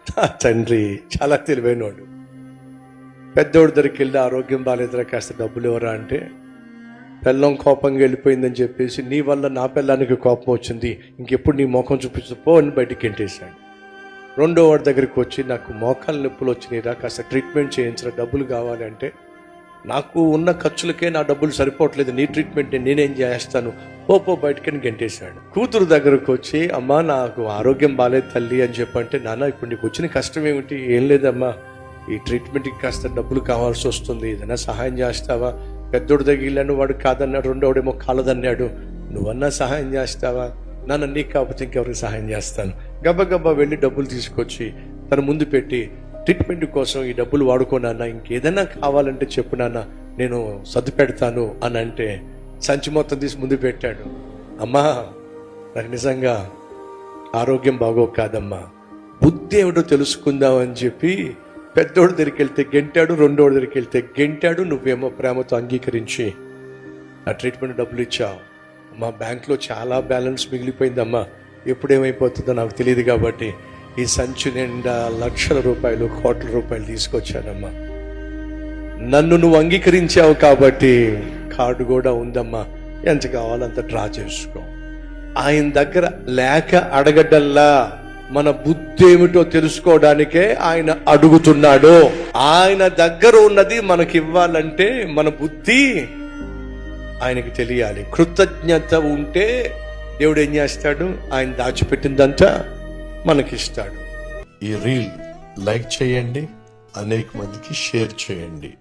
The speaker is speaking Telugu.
నా తండ్రి చాలా తెలివైనవాడు. పెద్దోడి దగ్గరికి వెళ్ళి ఆరోగ్యం బాగాలేదురా కాస్త డబ్బులు ఎవరా అంటే, పెళ్ళం కోపంగా వెళ్ళిపోయిందని చెప్పేసి నీ వల్ల నా పెళ్ళానికి కోపం వచ్చింది, ఇంకెప్పుడు నీ మోకం చూపించపో అని బయటికి గెంటేశాడు. రెండో వాడి దగ్గరికి వచ్చి నాకు మోకాలు నొప్పులు వచ్చినాయిరా కాస్త ట్రీట్మెంట్ చేయించరా డబ్బులు కావాలి అంటే, నాకు ఉన్న ఖర్చులకే నా డబ్బులు సరిపోవట్లేదు, నీ ట్రీట్మెంట్ నేనేం చేస్తాను పో బయటకని గెంటేశాడు. కూతురు దగ్గరకు వచ్చి అమ్మా నాకు ఆరోగ్యం బాగాలేదు తల్లి అని చెప్పంటే, నాన్న ఇప్పుడు నీకు వచ్చిన కష్టం ఏమిటి? ఏం లేదమ్మా, ఈ ట్రీట్మెంట్కి కాస్త డబ్బులు కావాల్సి వస్తుంది, ఏదైనా సహాయం చేస్తావా? పెద్దోడు తగిలాను, వాడు కాదన్నాడు, రెండోడేమో కాలదన్నాడు, నువ్వన్నా సహాయం చేస్తావా? నాన్న నీకు కాకపోతే ఇంకెవరికి సహాయం చేస్తాను. గబ్బా వెళ్ళి డబ్బులు తీసుకొచ్చి తన ముందు పెట్టి, ట్రీట్మెంట్ కోసం ఈ డబ్బులు వాడుకోనన్నా, ఇంకేదైనా కావాలంటే చెప్పు నాన్న నేను సర్దు పెడతాను అని అంటే సంచి మొత్తం తీసి ముందు పెట్టాడు. అమ్మా నాకు నిజంగా ఆరోగ్యం బాగో కాదమ్మా, బుద్ధి ఏమిటో తెలుసుకుందాం అని చెప్పి పెద్దోడి దగ్గరికి వెళ్తే గెంటాడు, రెండోడి దగ్గరికి వెళ్తే గెంటాడు. నువ్వేమో ప్రేమతో అంగీకరించి ఆ ట్రీట్మెంట్ డబ్బులు ఇచ్చావు. మా బ్యాంక్లో చాలా బ్యాలెన్స్ మిగిలిపోయిందమ్మా, ఎప్పుడేమైపోతుందో నాకు తెలియదు కాబట్టి ఈ సంచి నిండా లక్షల రూపాయలు, కోట్ల రూపాయలు తీసుకొచ్చానమ్మా. నన్ను నువ్వు అంగీకరించావు కాబట్టి కార్డు కూడా ఉందమ్మా, ఎంత కావాలంత డ్రా చేసుకో. ఆయన దగ్గర లేక అడగడల్లా మన బుద్ధి ఏమిటో తెలుసుకోవడానికే ఆయన అడుగుతున్నాడు. ఆయన దగ్గర ఉన్నది మనకి ఇవ్వాలంటే మన బుద్ధి ఆయనకి తెలియాలి. కృతజ్ఞత ఉంటే దేవుడు ఏం చేస్తాడు? ఆయన దాచిపెట్టిందంతా మనకిస్తాడు. ఈ రీల్ లైక్ చేయండి, అనేక మందికి షేర్ చేయండి.